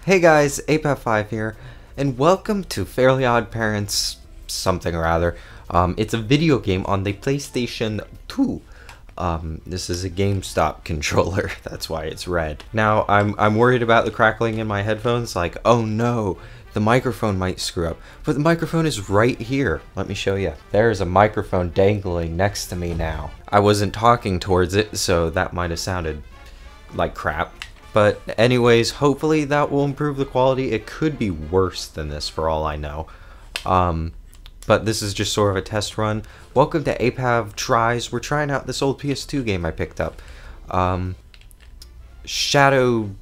Hey guys, Apav here, and welcome to Fairly Odd Parents something or other. It's a video game on the PlayStation 2. This is a GameStop controller, that's why it's red. Now, I'm worried about the crackling in my headphones, like, oh no, the microphone might screw up. But the microphone is right here. Let me show you. There's a microphone dangling next to me now. I wasn't talking towards it, so that might have sounded like crap. But anyways, hopefully that will improve the quality. It could be worse than this for all I know. But this is just sort of a test run. Welcome to Apav Tries. We're trying out this old PS2 game I picked up. Showdown.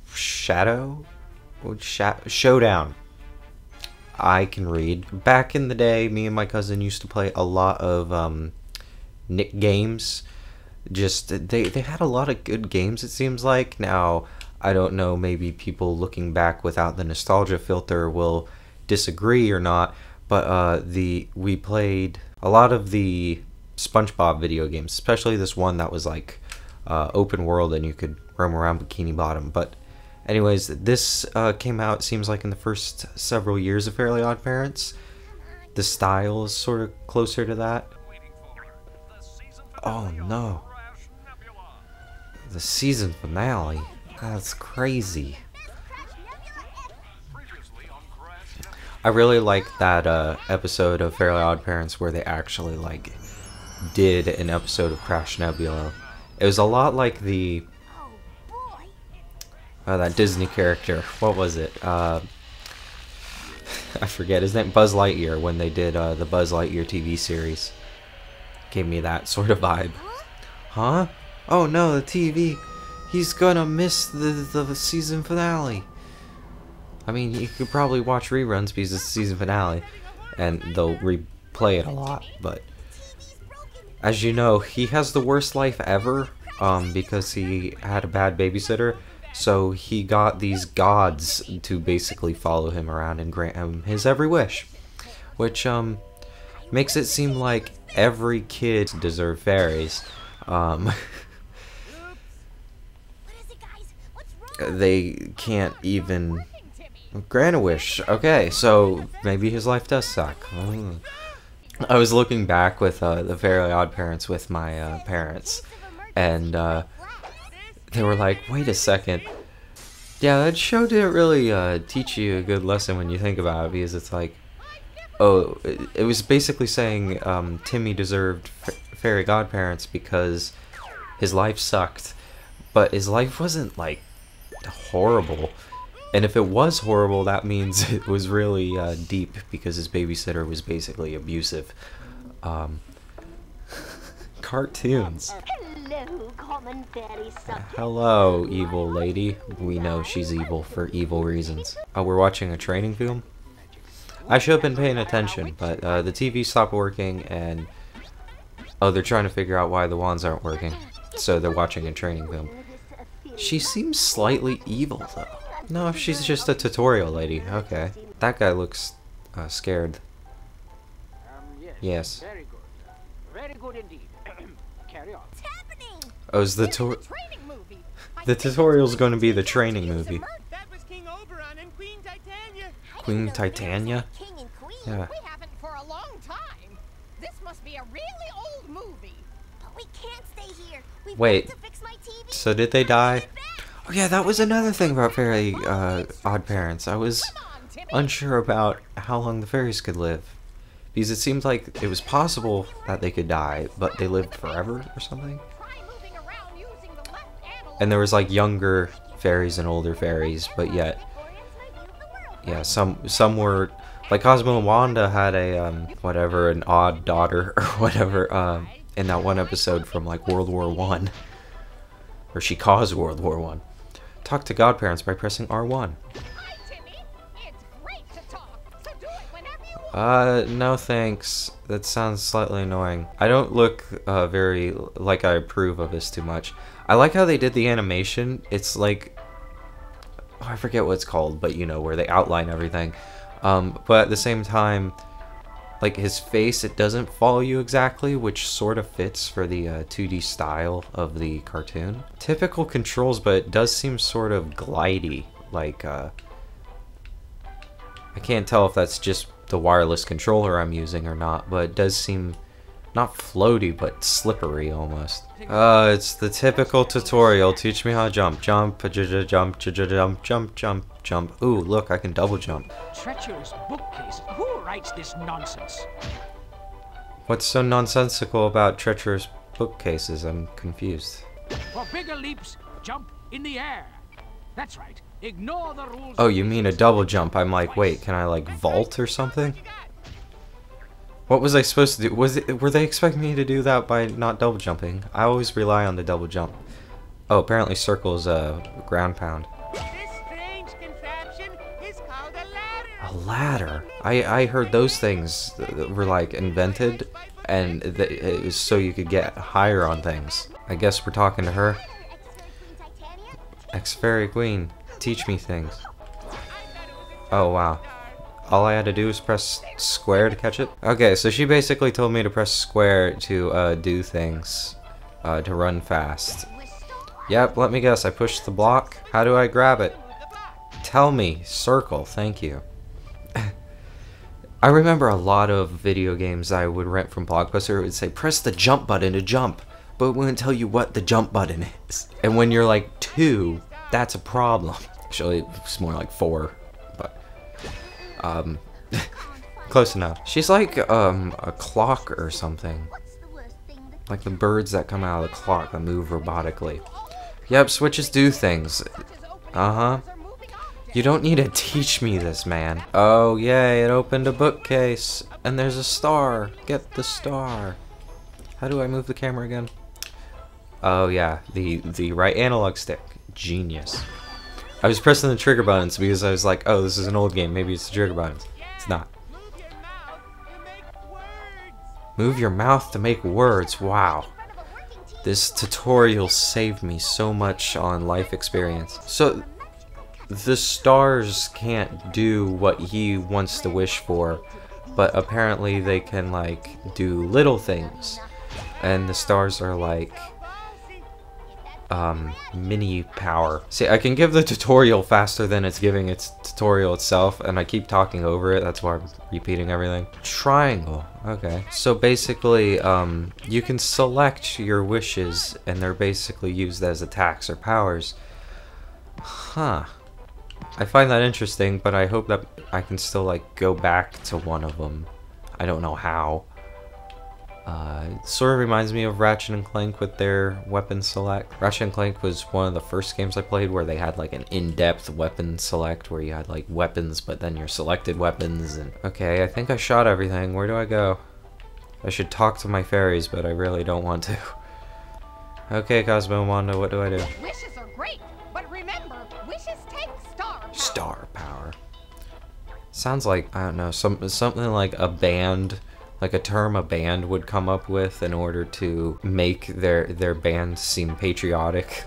I can read. Back in the day, me and my cousin used to play a lot of Nick games. Just they had a lot of good games, it seems like. Now, I don't know, maybe people looking back without the nostalgia filter will disagree or not, but we played a lot of the SpongeBob video games, especially this one that was like open world and you could roam around Bikini Bottom. But anyways, this came out, seems like, in the first several years of Fairly Odd Parents. The style is sort of closer to that. Oh no. The season finale. That's crazy. I really like that episode of Fairly Odd Parents where they actually like did an episode of Crash Nebula. It was a lot like the that Disney character. What was it? I forget his name. Buzz Lightyear, when they did the Buzz Lightyear TV series. Gave me that sort of vibe. Huh? Oh no, the TV. He's gonna miss the season finale. I mean, you could probably watch reruns because it's the season finale, and they'll replay it a lot, but as you know, he has the worst life ever, because he had a bad babysitter, so he got these gods to basically follow him around and grant him his every wish, which, makes it seem like every kid deserves fairies. They can't even grant a wish. Okay, so maybe his life does suck. I was looking back with the Fairly Odd Parents with my parents, and they were like, wait a second. Yeah, that show didn't really teach you a good lesson when you think about it, because it's like, oh, it was basically saying Timmy deserved fairy godparents because his life sucked, but his life wasn't like horrible, and if it was horrible, that means it was really deep, because his babysitter was basically abusive. Cartoons. Hello, common fairy subject. Hello, evil lady. We know she's evil for evil reasons. Oh, we're watching a training film? I should have been paying attention, but the TV stopped working, and oh, they're trying to figure out why the wands aren't working, so they're watching a training film. She seems slightly evil, though. No, she's just a tutorial lady. Okay. That guy looks scared. Yes. Very good. Very good indeed. Carry on. What's happening? Oh, is the tutorial's going to be the training movie. That was King Oberon and Queen Titania. Queen Titania? King and queen. Yeah. We haven't for a long time. This must be a really old movie. But we can't stay here. We've Wait. got to fix my TV. So did they die? Oh yeah, that was another thing about Fairly Odd Parents. I was unsure about how long the fairies could live, because it seemed like it was possible that they could die, but they lived forever or something. And there was like younger fairies and older fairies, but yet, yeah, some were like Cosmo and Wanda had a whatever, an odd daughter or whatever in that one episode from like World War I, or she caused World War I. Talk to godparents by pressing R1. No thanks. That sounds slightly annoying. I don't look very like I approve of this too much. I like how they did the animation. It's like, oh, I forget what it's called, but you know, where they outline everything. But at the same time, like his face, it doesn't follow you exactly, which sort of fits for the 2D style of the cartoon. Typical controls, but it does seem sort of glidey, like I can't tell if that's just the wireless controller I'm using or not, but it does seem not floaty, but slippery almost. It's the typical tutorial. Teach me how to jump. Jump, jump, jump, jump, jump, jump. Ooh, look, I can double jump. Treacherous bookcase. Who writes this nonsense? What's so nonsensical about treacherous bookcases? I'm confused. For bigger leaps, jump in the air. That's right. Ignore the rules. Oh, you mean a double jump? I'm like, wait, can I like vault or something? What was I supposed to do? Were they expecting me to do that by not double jumping? I always rely on the double jump. Oh, apparently circle is a ground pound. This strange contraption is called a ladder. A ladder? I heard those things were like invented, and it was so you could get higher on things. I guess we're talking to her. Ex-Fairy Queen, teach me things. Oh wow. All I had to do was press square to catch it? Okay, so she basically told me to press square to do things. To run fast. Yep, let me guess, I pushed the block. How do I grab it? Tell me. Circle, thank you. I remember a lot of video games I would rent from Blockbuster. It would say, press the jump button to jump. But it wouldn't tell you what the jump button is. And when you're like 2, that's a problem. Actually, it's more like 4. Close enough. She's like a clock or something. Like the birds that come out of the clock that move robotically. Yep, switches do things. Uh-huh. You don't need to teach me this, man. Oh, yay, it opened a bookcase. And there's a star. Get the star. How do I move the camera again? Oh, yeah, the right analog stick. Genius. I was pressing the trigger buttons because I was like, oh, this is an old game. Maybe it's the trigger buttons. It's not. Move your mouth to make words. Wow. This tutorial saved me so much on life experience. So, the stars can't do what he wants to wish for, but apparently they can, like, do little things. And the stars are like mini power. See, I can give the tutorial faster than it's giving its tutorial itself, and I keep talking over it. That's why I'm repeating everything. Triangle. Okay. So basically, you can select your wishes, and they're basically used as attacks or powers. Huh. I find that interesting, but I hope that I can still, like, go back to one of them. I don't know how. It sort of reminds me of Ratchet & Clank with their weapon select. Ratchet & Clank was one of the first games I played where they had like an in-depth weapon select where you had like weapons but then your selected weapons and... Okay, I think I shot everything. Where do I go? I should talk to my fairies, but I really don't want to. Okay, Cosmo and Wanda, what do I do? Wishes are great, but remember, wishes take star power. Star power. Sounds like, I don't know, something like a band... Like a term a band would come up with in order to make their band seem patriotic.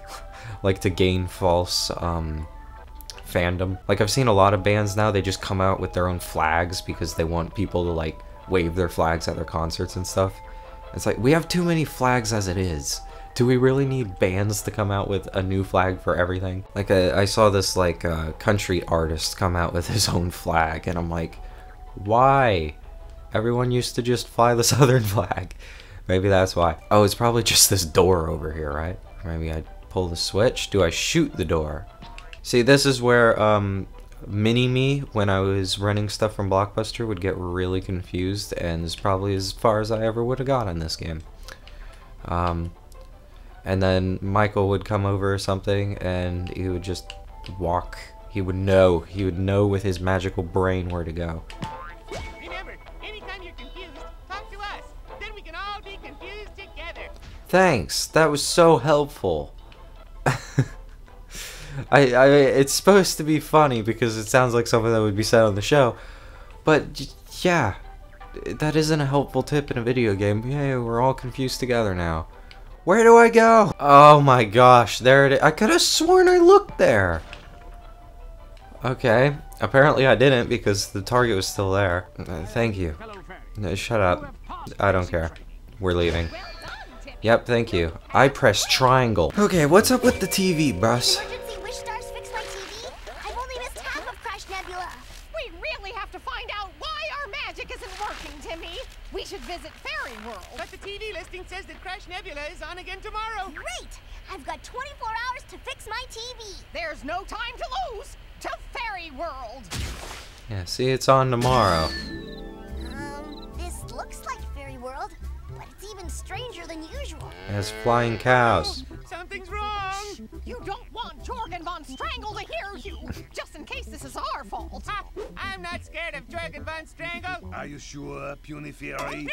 Like to gain false fandom. Like I've seen a lot of bands now, they just come out with their own flags because they want people to like wave their flags at their concerts and stuff. It's like, we have too many flags as it is. Do we really need bands to come out with a new flag for everything? Like I saw this like country artist come out with his own flag and I'm like, why? Everyone used to just fly the southern flag. Maybe that's why. Oh, it's probably just this door over here, right? Maybe I pull the switch. Do I shoot the door? See, this is where Mini-Me, when I was renting stuff from Blockbuster, would get really confused, and is probably as far as I ever would have got in this game. And then Michael would come over or something, and he would just walk. He would know with his magical brain where to go. Thanks, that was so helpful. It's supposed to be funny because it sounds like something that would be said on the show, but yeah, that isn't a helpful tip in a video game. Yeah, we're all confused together now. Where do I go? Oh my gosh, there it is. I could have sworn I looked there. Okay, apparently I didn't because the target was still there. Thank you. No, shut up. I don't care. We're leaving. Yep, thank you. I pressed triangle. Okay, what's up with the TV, bruss? Emergency wish stars fix my TV? I've only missed half of Crash Nebula. We really have to find out why our magic isn't working, Timmy. We should visit Fairy World. But the TV listing says that Crash Nebula is on again tomorrow. Great! I've got 24 hours to fix my TV. There's no time to lose. To Fairy World. Yeah, see, it's on tomorrow. This looks like Fairy World, but it's even stranger than usual. It has flying cows. Something's wrong. You don't want Jorgen von Strangle to hear you, just in case this is our fault. Ha, I'm not scared of Dragon Von Strangle. Are you sure, Puny Fairy?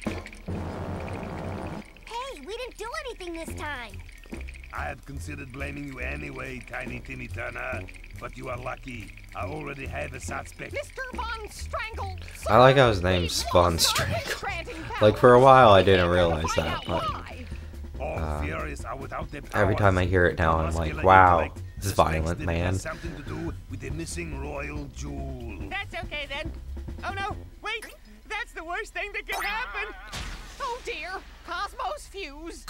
Hey, we didn't do anything this time. I had considered blaming you anyway, Tiny Timmy Turner. But you are lucky. I already have a suspect. Mr. Von Strangle. I like how his name's Von Strangle. Like, for a while I didn't realize that, but All fairies are without their powers. every time I hear it now, I'm like, Muscular wow, intellect this is suspects violent, that it man. has something to do with the missing royal jewel. That's okay then. Oh no, wait. That's the worst thing that can happen. Oh dear, Cosmos fuse.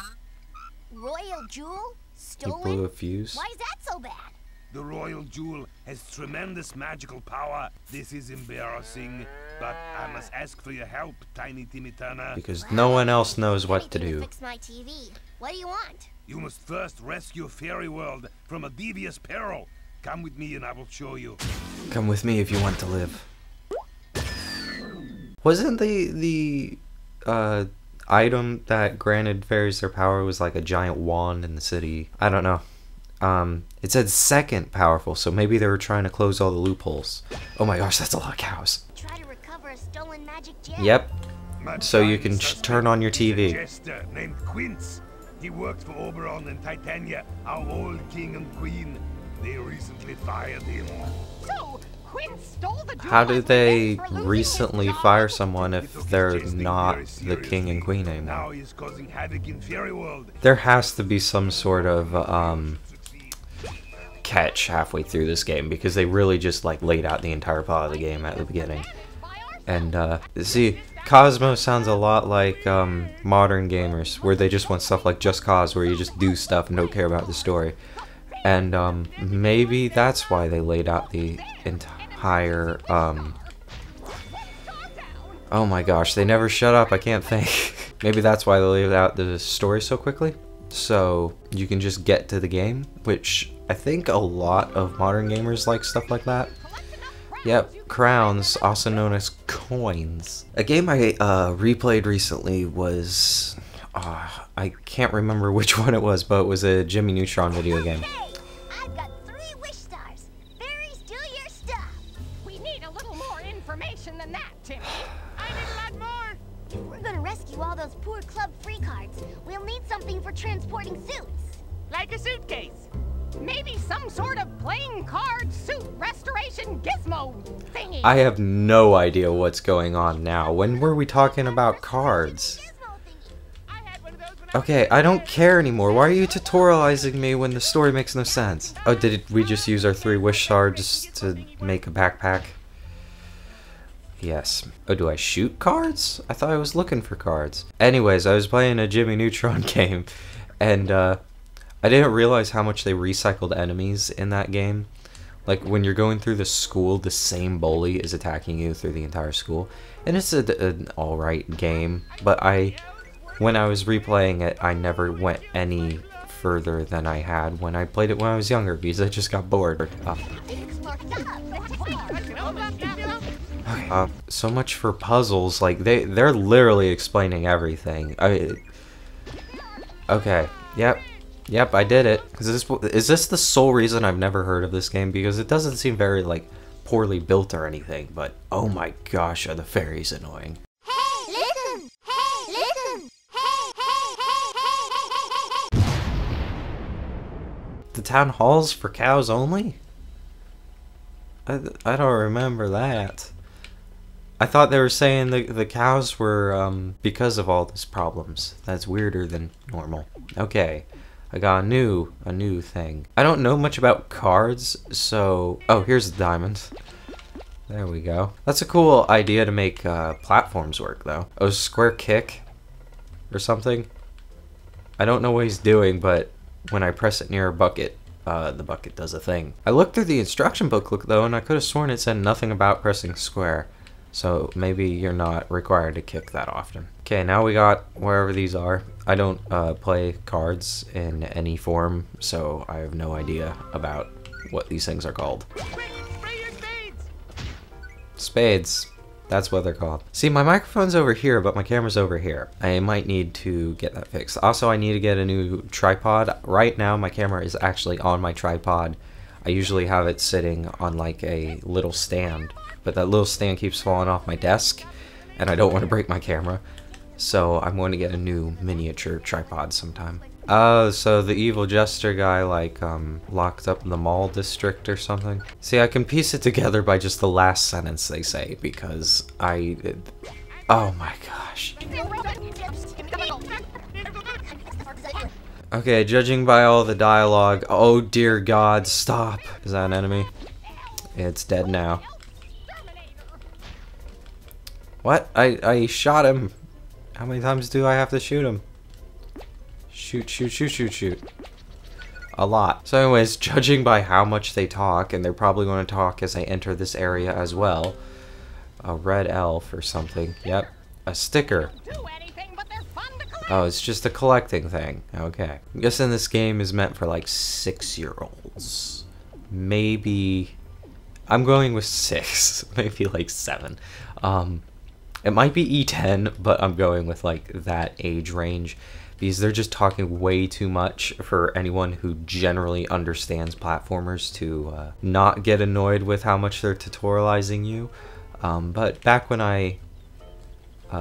Royal Jewel? He blew Stolen? a fuse. Why is that so bad? The royal jewel has tremendous magical power. This is embarrassing, but I must ask for your help, Tiny Timmy Turner. Because no one else knows what to Anything do. Fix my TV. What do you want? You must first rescue Fairy World from a devious peril. Come with me and I will show you. Come with me if you want to live. Wasn't the item that granted fairies their power was like a giant wand in the city? I don't know. It said second powerful, so maybe they were trying to close all the loopholes. Oh my gosh, that's a lot of cows. Try to recover a stolen magic gem. Yep. My So you prime can suspect turn on your is a TV. jester named Quince. He worked for Oberon and Titania, our old king and queen. They recently fired him. So, Quinn stole the jewel How do as they revenge for losing recently his job? fire someone He if took his they're jesting not very the king and seriously. queen Now anymore? he's causing havoc in Fairy World. There has to be some sort of catch halfway through this game, because they really just like laid out the entire plot of the game at the beginning. And see, Cosmos sounds a lot like modern gamers, where they just want stuff like Just Cause, where you just do stuff and don't care about the story. And maybe that's why they laid out the entire oh my gosh, they never shut up, I can't think. Maybe that's why they laid out the story so quickly, so you can just get to the game, which I think a lot of modern gamers like stuff like that. Yep, crowns, also known as coins. A game I replayed recently was, I can't remember which one it was, but it was a Jimmy Neutron video game. Okay, I've got 3 wish stars. Fairies, do your stuff. We need a little more information than that, Timmy. I need a lot more. If we're gonna rescue all those poor club free cards, we'll need something for transporting suits. Like a suitcase. Maybe some sort of playing card suit restoration gizmo thingy. I have no idea what's going on now. When were we talking about cards? Gizmo thingy. I had one of those when I was Okay, I don't care anymore. Why are you tutorializing me when the story makes no sense? Oh, did we just use our 3 wish shards to make a backpack? Yes. Oh, do I shoot cards? I thought I was looking for cards. Anyways, I was playing a Jimmy Neutron game, and I didn't realize how much they recycled enemies in that game. Like, when you're going through the school, the same bully is attacking you through the entire school. And it's an alright game, but when I was replaying it, I never went any further than I had when I played it when I was younger, because I just got bored. It's locked up. So much for puzzles. Like, they're literally explaining everything. Okay, yep, I did it. Is this the sole reason I've never heard of this game? Because it doesn't seem very, like, poorly built or anything, but oh my gosh, are the fairies annoying. Hey, listen! Hey, listen! Hey! The town hall's for cows only? I don't remember that. I thought they were saying the cows were, because of all these problems. That's weirder than normal. Okay. I got a new thing. I don't know much about cards, so... Oh, here's the diamond. There we go. That's a cool idea to make platforms work, though. Oh, square kick? Or something? I don't know what he's doing, but when I press it near a bucket, the bucket does a thing. I looked through the instruction booklet though, and I could have sworn it said nothing about pressing square. So maybe you're not required to kick that often. Okay, now we got wherever these are. I don't play cards in any form, so I have no idea about what these things are called. Quick, spray your spades! Spades. That's what they're called. See, my microphone's over here, but my camera's over here. I might need to get that fixed. Also, I need to get a new tripod. Right now, my camera is actually on my tripod. I usually have it sitting on like a little stand, but that little stand keeps falling off my desk, and I don't want to break my camera. So I'm going to get a new miniature tripod sometime. Oh, so the evil jester guy like locked up in the mall district or something. See, I can piece it together by just the last sentence they say, because oh my gosh. Okay, judging by all the dialogue, oh dear God, stop. Is that an enemy? It's dead now. What? I shot him. How many times do I have to shoot him? Shoot, shoot, shoot, shoot, shoot. A lot. So anyways, judging by how much they talk, and they're probably going to talk as I enter this area as well. A red elf or something. Yep. A sticker. Oh, it's just a collecting thing. Okay. I'm guessing this game is meant for like 6-year-olds. Maybe... I'm going with 6. Maybe like 7. It might be E10, but I'm going with like that age range. Because they're just talking way too much for anyone who generally understands platformers to not get annoyed with how much they're tutorializing you. But back when I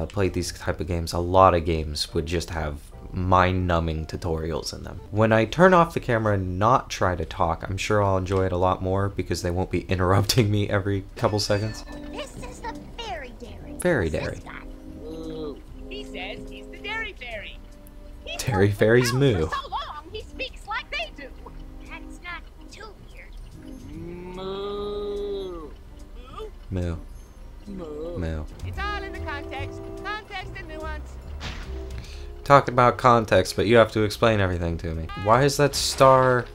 played these type of games, a lot of games would just have mind-numbing tutorials in them. When I turn off the camera and not try to talk, I'm sure I'll enjoy it a lot more because they won't be interrupting me every couple seconds. This is the fairy dairy. Fairy dairy. Ooh, he says he's the dairy fairy. Dairy fairies moo. For so long, he speaks like they do. That's not too weird. Moo. Moo. Moo. Moo. It's all in the context. Context and nuance. Talk about context, but you have to explain everything to me. Why is that star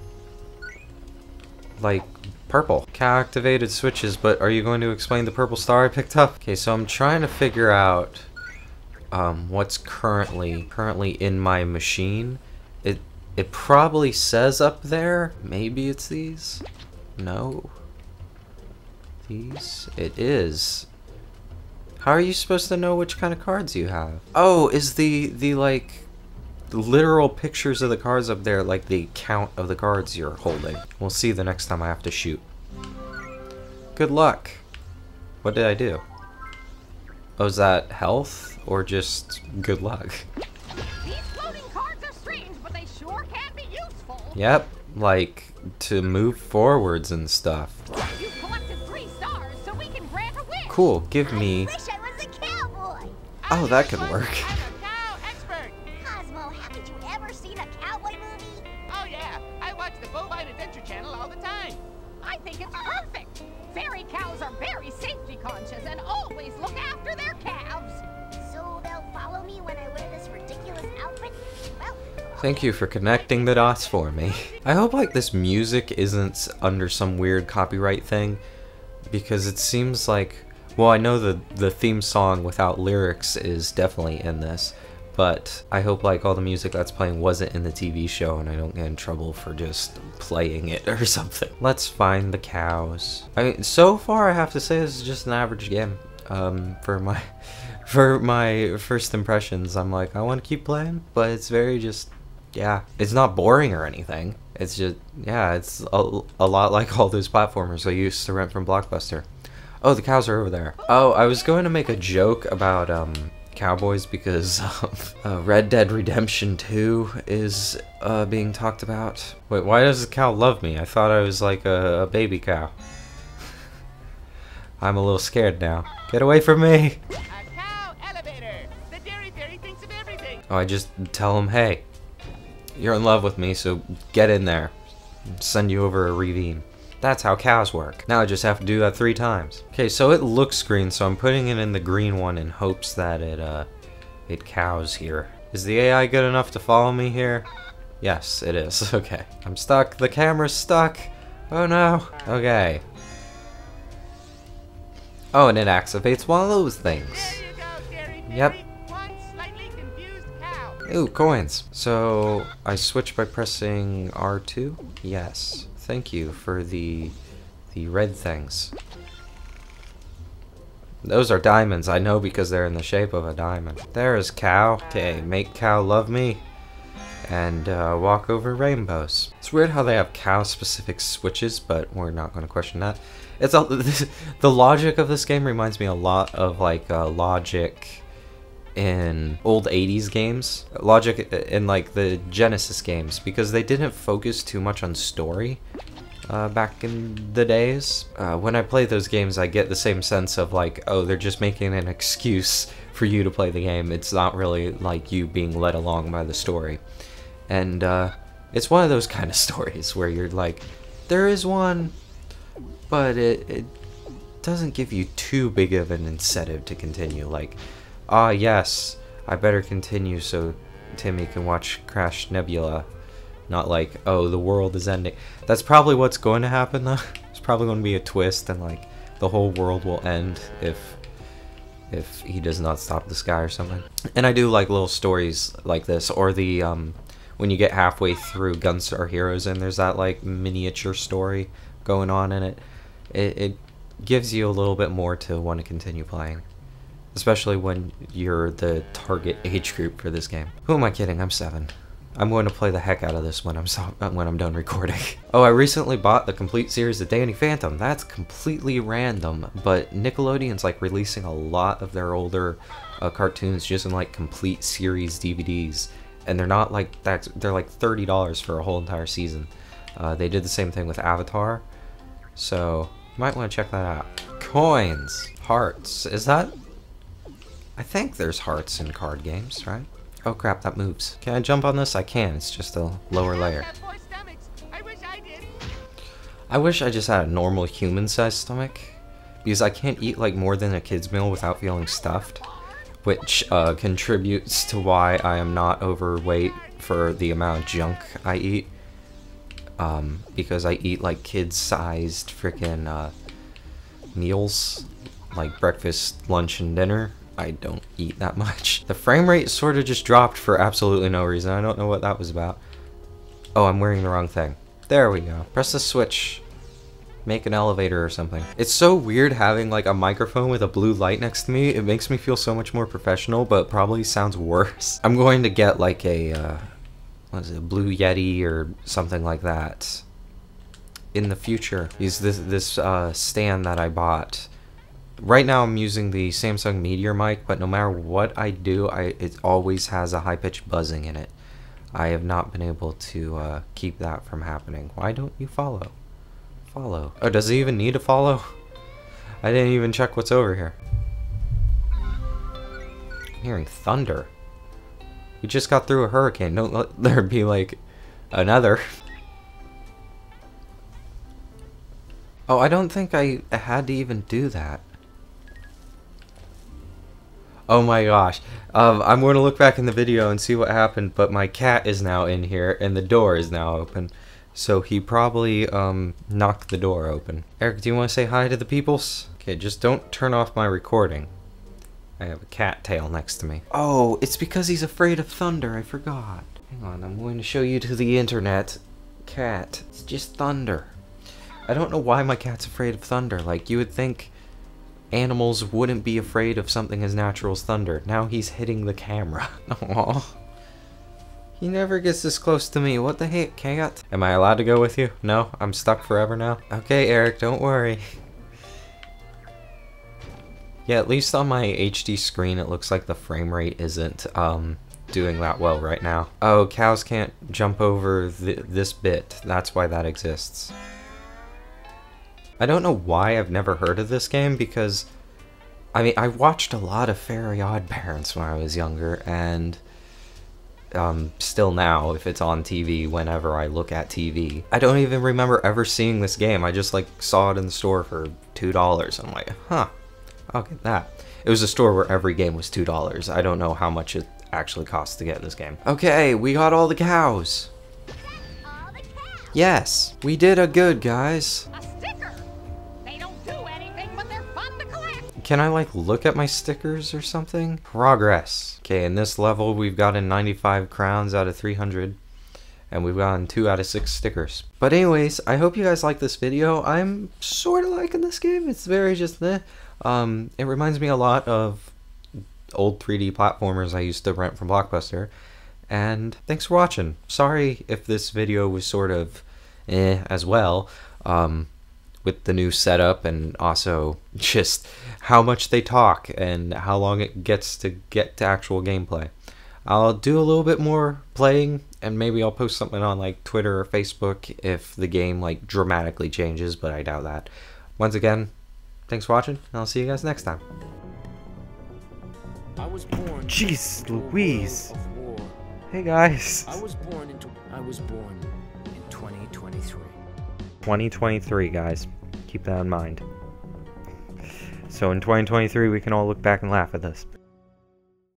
like purple? Cow activated switches, but are you going to explain the purple star I picked up? Okay, so I'm trying to figure out what's currently in my machine. It probably says up there. Maybe it's these. No. These. It is. How are you supposed to know which kind of cards you have? Oh, is the like literal pictures of the cards up there like the count of the cards you're holding? We'll see the next time I have to shoot. Good luck. What did I do? Oh, is that health or just good luck? These floating cards are strange, but they sure can be useful. Yep, like to move forwards and stuff. You've collected 3 stars, so we can grant a wish. Cool, give me... Wish I was a cowboy. Oh, that could work. I'm a cow expert. Cosmo, haven't you ever seen a cowboy movie? Oh yeah, I watch the Bovine Adventure Channel all the time. I think it's perfect. Fairy cows are very safety conscious and always look after their calves. So they'll follow me when I wear this ridiculous outfit? Well, Thank you for connecting the dots for me. I hope like this music isn't under some weird copyright thing, because it seems like, well, I know the theme song without lyrics is definitely in this, but I hope like all the music that's playing wasn't in the TV show and I don't get in trouble for just playing it or something. Let's find the cows. I mean, so far I have to say this is just an average game. For my first impressions, I'm like, I want to keep playing, but it's very just, yeah, it's not boring or anything. It's just, yeah, it's a lot like all those platformers I used to rent from Blockbuster. Oh, the cows are over there. Oh, I was going to make a joke about cowboys because Red Dead Redemption 2 is being talked about. Wait, why does the cow love me? I thought I was like a baby cow. I'm a little scared now. Get away from me! A cow elevator. The dairy fairy thinks of everything. Oh, I just tell him, hey, you're in love with me, so get in there. Send you over a ravine. That's how cows work. Now I just have to do that 3 times. Okay, so it looks green, so I'm putting it in the green one in hopes that it cows here. Is the AI good enough to follow me here? Yes, it is. Okay. I'm stuck. The camera's stuck. Oh no. Okay. Oh, and it activates one of those things. There you go, Gary Yep. Fairy. One slightly confused cow. Ooh, coins. So, I switch by pressing R2? Yes. Thank you for the red things. Those are diamonds, I know, because they're in the shape of a diamond. There is cow. Okay, make cow love me. And walk over rainbows. It's weird how they have cow-specific switches, but we're not going to question that. It's all, the logic of this game reminds me a lot of like logic in old 80s games. Logic in like the Genesis games, because they didn't focus too much on story back in the days. When I play those games, I get the same sense of like, oh, they're just making an excuse for you to play the game. It's not really like you being led along by the story. And it's one of those kind of stories where you're like, there is one, but it doesn't give you too big of an incentive to continue. Like, ah, yes, I better continue so Timmy can watch Crash Nebula. Not like, oh, the world is ending. That's probably what's going to happen, though. It's probably going to be a twist, and like the whole world will end if he does not stop this guy or something. And I do like little stories like this, or the when you get halfway through Gunstar Heroes and there's that like miniature story going on in it. It gives you a little bit more to want to continue playing, especially when you're the target age group for this game. Who am I kidding? I'm 7. I'm going to play the heck out of this when I'm done recording. Oh, I recently bought the complete series of Danny Phantom. That's completely random, but Nickelodeon's like releasing a lot of their older cartoons just in like complete series DVDs, and they're not like that. They're like $30 for a whole entire season. They did the same thing with Avatar, so you might want to check that out. Coins, hearts. Is that? I think there's hearts in card games, right? Oh crap, that moves. Can I jump on this? I can. It's just a lower layer. I wish I did. I wish I just had a normal human-sized stomach, because I can't eat like more than a kid's meal without feeling stuffed, which contributes to why I am not overweight for the amount of junk I eat. Because I eat like kid-sized freaking meals, like breakfast, lunch, and dinner. I don't eat that much. The frame rate sort of just dropped for absolutely no reason. I don't know what that was about. Oh, I'm wearing the wrong thing. There we go. Press the switch. Make an elevator or something. It's so weird having like a microphone with a blue light next to me. It makes me feel so much more professional, but probably sounds worse. I'm going to get like a, what is it, a Blue Yeti or something like that in the future. Use this stand that I bought. Right now I'm using the Samsung Meteor mic, but no matter what I do, it always has a high-pitched buzzing in it. I have not been able to keep that from happening. Why don't you follow? Follow. Oh, does it even need to follow? I didn't even check what's over here. I'm hearing thunder. We just got through a hurricane. Don't let there be like another. Oh, I don't think I had to even do that. Oh my gosh. I'm going to look back in the video and see what happened, but my cat is now in here and the door is now open. So he probably knocked the door open. Eric, do you want to say hi to the peoples? Okay, just don't turn off my recording. I have a cat tail next to me. Oh, it's because he's afraid of thunder. I forgot. Hang on, I'm going to show you to the internet. Cat. It's just thunder. I don't know why my cat's afraid of thunder. Like, you would think animals wouldn't be afraid of something as natural as thunder. Now he's hitting the camera. Aww. He never gets this close to me. What the heck, cat? Am I allowed to go with you? No? I'm stuck forever now? Okay, Eric, don't worry. Yeah, at least on my HD screen, it looks like the frame rate isn't doing that well right now. Oh, cows can't jump over this bit. That's why that exists. I don't know why I've never heard of this game, because I mean, I watched a lot of Fairly Odd Parents when I was younger, and still now, if it's on TV, whenever I look at TV, I don't even remember ever seeing this game. I just like saw it in the store for $2. I'm like, huh, I'll get that. It was a store where every game was $2. I don't know how much it actually costs to get this game. Okay, we got all the cows. Yes, we did a good, guys. A sticker! They don't do anything, but they're fun to collect! Can I, like, look at my stickers or something? Progress. Okay, in this level, we've gotten 95 crowns out of 300. And we've gotten 2 out of 6 stickers. But anyways, I hope you guys like this video. I'm sort of liking this game. It's very just meh. It reminds me a lot of old 3D platformers I used to rent from Blockbuster. And thanks for watching. Sorry if this video was sort of as well. With the new setup and also just how much they talk and how long it gets to get to actual gameplay. I'll do a little bit more playing, and maybe I'll post something on like Twitter or Facebook if the game like dramatically changes, but I doubt that. Once again, thanks for watching, and I'll see you guys next time. I was born. Jeez Louise. Of war. Hey guys. I was born in 2023. 2023, guys. Keep that in mind. So in 2023, we can all look back and laugh at this.